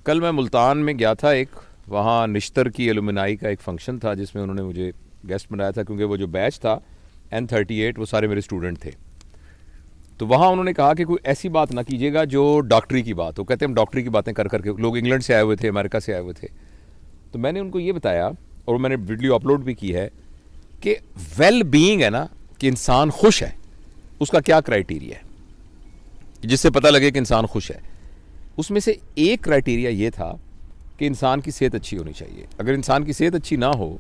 کل میں ملتان میں گیا تھا، ایک وہاں نشتر کی ایلومنائی کا ایک فنکشن تھا جس میں انہوں نے مجھے گیسٹ بنایا تھا، کیونکہ وہ جو بیچ تھا N38 وہ سارے میرے اسٹوڈنٹ تھے. تو وہاں انہوں نے کہا کہ کوئی ایسی بات نہ کیجیے گا جو ڈاکٹری کی بات ہو. کہتے ہیں ہم ڈاکٹری کی باتیں کر کے، لوگ انگلینڈ سے آئے ہوئے تھے، امریکہ سے آئے ہوئے تھے. تو میں نے ان کو یہ بتایا اور میں نے ویڈیو اپلوڈ بھی کی ہے کہ ویل بینگ ہے نا، کہ انسان خوش ہے، اس کا کیا کرائیٹیریا ہے جس سے پتہ لگے کہ انسان خوش ہے. اس میں سے ایک کرائیٹیریا یہ تھا کہ انسان کی صحت اچھی ہونی چاہیے. اگر انسان کی صحت اچھی نہ ہو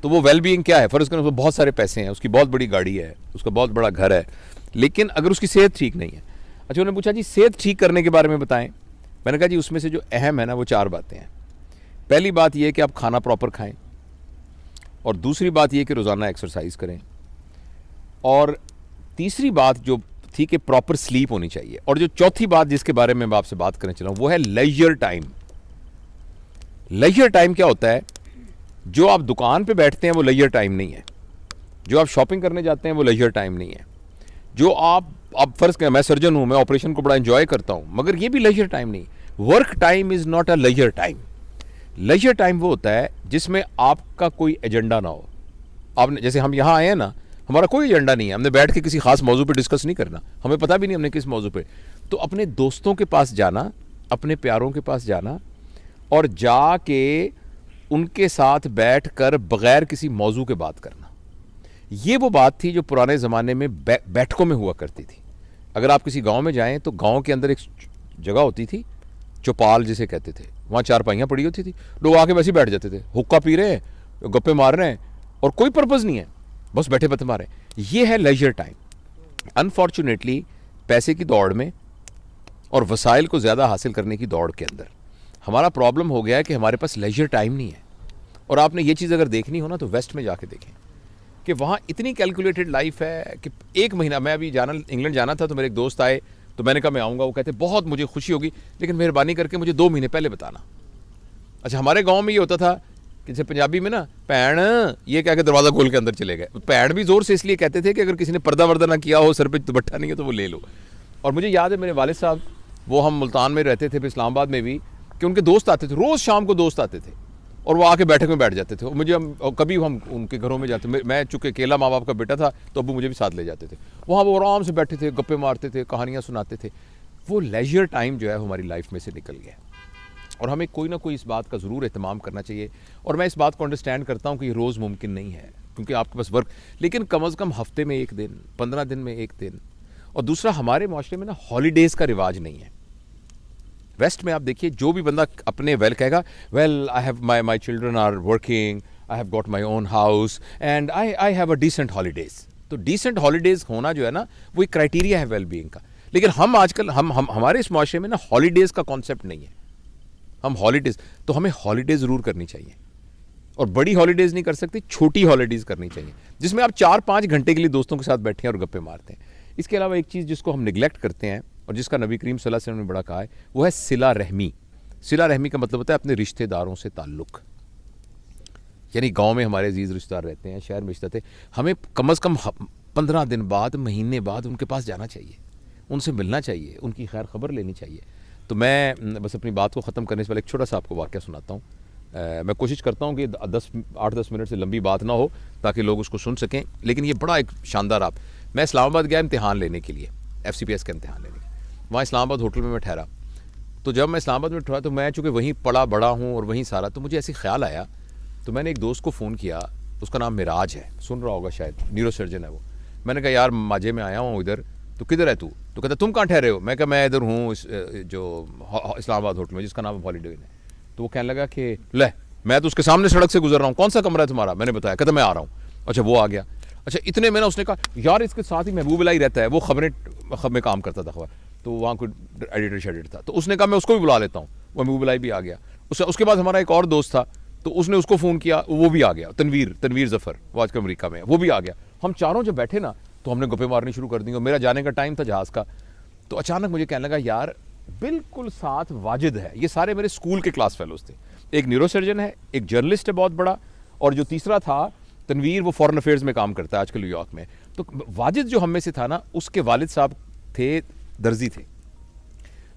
تو وہ ویل بینگ کیا ہے؟ فرض کریں اس کو بہت سارے پیسے ہیں، اس کی بہت بڑی گاڑی ہے، اس کا بہت بڑا گھر ہے، لیکن اگر اس کی صحت ٹھیک نہیں ہے. اچھا، انہوں نے پوچھا جی صحت ٹھیک کرنے کے بارے میں بتائیں. میں نے کہا جی اس میں سے جو اہم ہے نا وہ 4 باتیں ہیں. پہلی بات یہ ہے کہ آپ کھانا پراپر کھائیں، اور دوسری بات یہ کہ روزانہ ایکسرسائز کریں، اور تیسری بات جو تھی کہ پراپر سلیپ ہونی چاہیے، اور جو چوتھی بات جس کے بارے میں آپ سے بات کرنے چلا ہوں وہ ہے لیجر ٹائم. لیجر ٹائم کیا ہوتا ہے؟ جو آپ دکان پہ بیٹھتے ہیں وہ لیجر ٹائم نہیں ہے، جو آپ شاپنگ کرنے جاتے ہیں وہ لیجر ٹائم نہیں ہے، جو آپ فرض کریں میں سرجن ہوں، میں آپریشن کو بڑا انجوائے کرتا ہوں، مگر یہ بھی لیجر ٹائم نہیں. Work time is not a leisure time. Leisure time وہ ہوتا ہے جس میں آپ کا کوئی ایجنڈا نہ ہو. آپ نے جیسے ہم یہاں آئے ہیں نا، ہمارا کوئی ایجنڈا نہیں ہے، ہم نے بیٹھ کے کسی خاص موضوع پہ ڈسکس نہیں کرنا، ہمیں پتہ بھی نہیں ہم نے کس موضوع پہ. تو اپنے دوستوں کے پاس جانا، اپنے پیاروں کے پاس جانا، اور جا کے ان کے ساتھ بیٹھ کر بغیر کسی موضوع کے بات کرنا، یہ وہ بات تھی جو پرانے زمانے میں بیٹھکوں میں ہوا کرتی تھی. اگر آپ کسی گاؤں میں جائیں تو گاؤں کے اندر ایک جگہ ہوتی تھی چوپال جسے کہتے تھے، وہاں 4 پائیاں پڑی ہوتی تھی، لوگ آ کے ویسے ہی بیٹھ جاتے تھے، حقہ پی رہے ہیں، گپے مار رہے ہیں، اور کوئی پرپز نہیں ہے، بس بیٹھے بت مارے. یہ ہے لیجر ٹائم. انفارچونیٹلی پیسے کی دوڑ میں اور وسائل کو زیادہ حاصل کرنے کی دوڑ کے اندر ہمارا پرابلم ہو گیا ہے کہ ہمارے پاس لیجر ٹائم نہیں ہے. اور آپ نے یہ چیز اگر دیکھنی ہو نا تو ویسٹ میں جا کے دیکھیں کہ وہاں اتنی کیلکولیٹڈ لائف ہے کہ ایک مہینہ، میں ابھی انگلینڈ جانا تھا تو میرے ایک دوست آئے تو میں نے کہا میں آؤں گا. وہ کہتے بہت مجھے خوشی ہوگی لیکن مہربانی کر کے مجھے 2 مہینے پہلے بتانا. اچھا، ہمارے گاؤں میں یہ ہوتا تھا کہ جیسے پنجابی میں نا پیڑ یہ کہہ کے دروازہ کھول کے اندر چلے گئے. پیڑ بھی زور سے اس لیے کہتے تھے کہ اگر کسی نے پردہ وردہ نہ کیا ہو، سر پہ دوپٹہ نہیں ہے تو وہ لے لو. اور مجھے یاد ہے میرے والد صاحب، وہ ہم ملتان میں رہتے تھے، پھر اسلام آباد میں بھی، کہ ان کے دوست آتے تھے، روز شام کو دوست آتے تھے اور وہ آ کے بیٹھک میں بیٹھ جاتے تھے. مجھے کبھی ہم ان کے گھروں میں جاتے، میں چونکہ اکیلا ماں باپ کا بیٹا تھا تو ابو مجھے بھی ساتھ لے جاتے تھے. وہاں وہ آرام سے بیٹھے تھے، گپے مارتے تھے، کہانیاں سناتے تھے. وہ لیجر ٹائم جو ہے ہماری لائف میں سے نکل گیا، اور ہمیں کوئی نہ کوئی اس بات کا ضرور اہتمام کرنا چاہیے. اور میں اس بات کو انڈرسٹینڈ کرتا ہوں کہ یہ روز ممکن نہیں ہے کیونکہ آپ کے پاس ورک، لیکن کم از کم ہفتے میں 1 دن، 15 دن میں 1 دن. اور دوسرا، ہمارے معاشرے میں نا ہالیڈیز کا رواج نہیں ہے. ویسٹ میں آپ دیکھیے جو بھی بندہ اپنے ویل کہے گا، well I have my children are working, I have got my own house and I have a decent holidays. تو ڈیسنٹ ہالیڈیز ہونا جو ہے نا وہ ایک کرائیٹیریا ہے ویل بینگ کا. لیکن ہم آج کل ہمارے اس معاشرے میں نا ہالیڈیز کا کانسیپٹ نہیں ہے. ہم ہالیڈیز، تو ہمیں ہالیڈیز ضرور کرنی چاہیے، اور بڑی ہالیڈیز نہیں کر سکتے، چھوٹی ہالیڈیز کرنی چاہیے جس میں آپ 4-5 گھنٹے کے لیے دوستوں کے ساتھ بیٹھے ہیں اور گپے مارتے ہیں. اس کے علاوہ ایک چیز جس کو ہم نگلیکٹ کرتے ہیں اور جس کا نبی کریم صلی اللہ علیہ وسلم نے بڑا کہا ہے، وہ ہے صلہ رحمی. صلہ رحمی کا مطلب ہوتا ہے اپنے رشتہ داروں سے تعلق. یعنی گاؤں میں ہمارے عزیز رشتہ دار رہتے ہیں، شہر میں رشتہ دار، ہمیں کم از کم 15 دن بعد، مہینے بعد ان کے پاس جانا چاہیے، ان سے ملنا چاہیے، ان کی خیر خبر لینی چاہیے. تو میں بس اپنی بات کو ختم کرنے سے پہلے ایک چھوٹا سا آپ کو واقعہ سناتا ہوں. میں کوشش کرتا ہوں کہ 8-10 منٹ سے لمبی بات نہ ہو تاکہ لوگ اس کو سن سکیں، لیکن یہ بڑا ایک شاندار میں اسلام آباد گیا امتحان لینے کے لیے، FCPS کا امتحان لینے کے لیے. وہاں اسلام آباد ہوٹل میں ٹھہرا. تو جب میں اسلام آباد میں ٹھہرا تو میں چونکہ وہیں پڑا بڑا ہوں اور وہیں سارا، تو مجھے ایسی خیال آیا، تو میں نے ایک دوست کو فون کیا، اس کا نام مراج ہے، سن رہا ہوگا شاید، نیورو سرجن ہے وہ. میں نے کہا یار ماجے میں آیا ہوں ادھر، تو کدھر ہے تو کہتا تم کہاں ٹھہرے ہو؟ میں کہا میں ادھر ہوں جو اسلام آباد ہوٹل میں جس کا نام ہالیڈے ہے. تو وہ کہنے لگا کہ لے میں تو اس کے سامنے سڑک سے گزر رہا ہوں، کون سا کمرہ ہے تمہارا؟ میں نے بتایا، کہتا میں آ رہا ہوں. اچھا وہ آ گیا. اچھا اتنے میں نے اس نے کہا یار اس کے ساتھ ہی محبوب اللہ ہی رہتا ہے، وہ خبریں میں کام کرتا تھا، تو وہاں کوئی ایڈیٹر شیڈیٹر تھا، تو اس نے کہا میں اس کو بھی بلا لیتا ہوں. وہ محبوب اللہ بھی آ گیا. اس کے بعد ہمارا ایک اور دوست تھا، تو اس نے اس کو فون کیا، وہ بھی آ گیا، تنویر ظفر، وہ آج کل امریکہ میں ہے، وہ بھی آ گیا. ہم چاروں جب بیٹھے نا تو ہم نے گپے مارنی شروع کر دی، اور میرا جانے کا ٹائم تھا جہاز کا. تو اچانک مجھے کہنے لگا یار بالکل ساتھ واجد ہے، یہ سارے میرے اسکول کے کلاس فیلوز تھے. ایک نیورو سرجن ہے، ایک جرنلسٹ ہے بہت بڑا، اور جو تیسرا تھا تنویر، وہ فارن افیئرز میں کام کرتا ہے آج کل نیو یارک میں. تو واجد جو ہم میں سے تھا نا، اس کے والد صاحب تھے درزی تھے.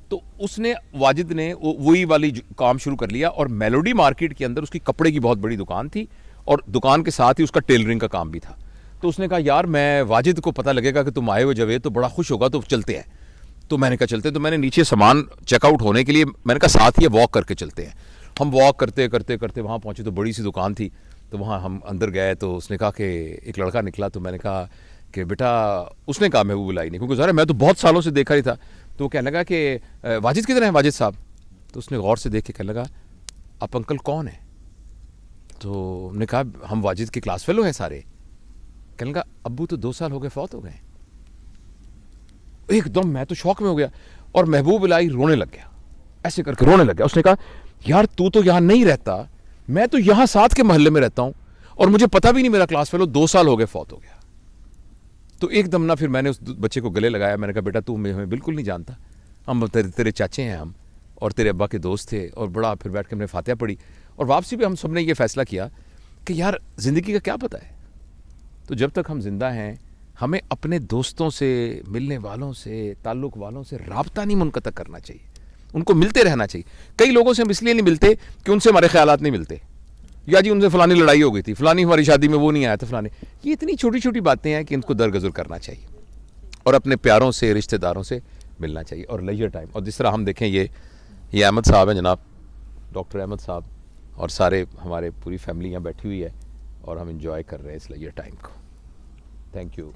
تو تو اس نے واجد نے وہی والی کام شروع کر لیا, اور میلوڈی مارکیٹ کے اندر اس کی کپڑے کی بہت بڑی دکان تھی, اور دکان کے ساتھ ہی اس کا ٹیلرنگ کا کام بھی تھا. تو اس نے کہا یار میں واجد کو پتہ لگے گا کہ تم آئے ہوئے جوید تو بڑا خوش ہوگا, تو چلتے ہیں. تو میں نے کہا چلتے. تو میں نے نیچے سامان چیک آؤٹ ہونے کے لیے میں نے کہا ساتھ ہی واک کر کے چلتے ہیں. ہم واک کرتے کرتے کرتے وہاں پہنچے تو بڑی سی دکان تھی, تو وہاں ہم اندر گئے. تو اس نے کہا کہ ایک لڑکا نکلا, تو میں نے کہا کہ بیٹا, اس نے کہا محبوب الہی نے, کیونکہ ظاہر میں تو بہت سالوں سے دیکھا ہی تھا. تو وہ کہنے لگا کہ واجد کدھر ہیں واجد صاحب؟ تو اس نے غور سے دیکھ کے کہنے لگا آپ انکل کون ہیں؟ تو ہم نے کہا ہم واجد کے کلاس فیلو ہیں سارے. کہنے لگا ابو تو 2 سال ہو گئے فوت ہو گئے. ایک دم میں تو شوق میں ہو گیا, اور محبوب الہی رونے لگ گیا, ایسے کر کے رونے لگ گیا. اس نے کہا یار تو یہاں نہیں رہتا, میں تو یہاں ساتھ کے محلے میں رہتا ہوں, اور مجھے پتہ بھی نہیں میرا کلاس فیلو 2 سال ہو گئے فوت ہو گیا. تو ایک دم نا پھر میں نے اس بچے کو گلے لگایا. میں نے کہا بیٹا تو ہمیں بالکل نہیں جانتا, ہم تیرے چاچے ہیں ہم, اور تیرے ابا کے دوست تھے. اور بڑا پھر بیٹھ کے ہم نے فاتحہ پڑھی, اور واپسی پہ ہم سب نے یہ فیصلہ کیا کہ یار زندگی کا کیا پتہ ہے, تو جب تک ہم زندہ ہیں ہمیں اپنے دوستوں سے, ملنے والوں سے, تعلق والوں سے رابطہ نہیں منقطع کرنا چاہیے, ان کو ملتے رہنا چاہیے. کئی لوگوں سے ہم اس لیے نہیں ملتے کہ ان سے ہمارے خیالات نہیں ملتے, یا جی ان سے فلانی لڑائی ہو گئی تھی, فلانی ہماری شادی میں وہ نہیں آیا تھا, فلانے. یہ اتنی چھوٹی چھوٹی باتیں ہیں کہ ان کو درگزر کرنا چاہیے, اور اپنے پیاروں سے, رشتہ داروں سے ملنا چاہیے, اور لیجر ٹائم. اور جس طرح ہم دیکھیں یہ احمد صاحب ہیں جناب, ڈاکٹر احمد صاحب, اور سارے ہمارے پوری فیملی یہاں بیٹھی ہوئی ہے, اور ہم انجوائے کر رہے ہیں اس لیجر ٹائم کو. Thank you.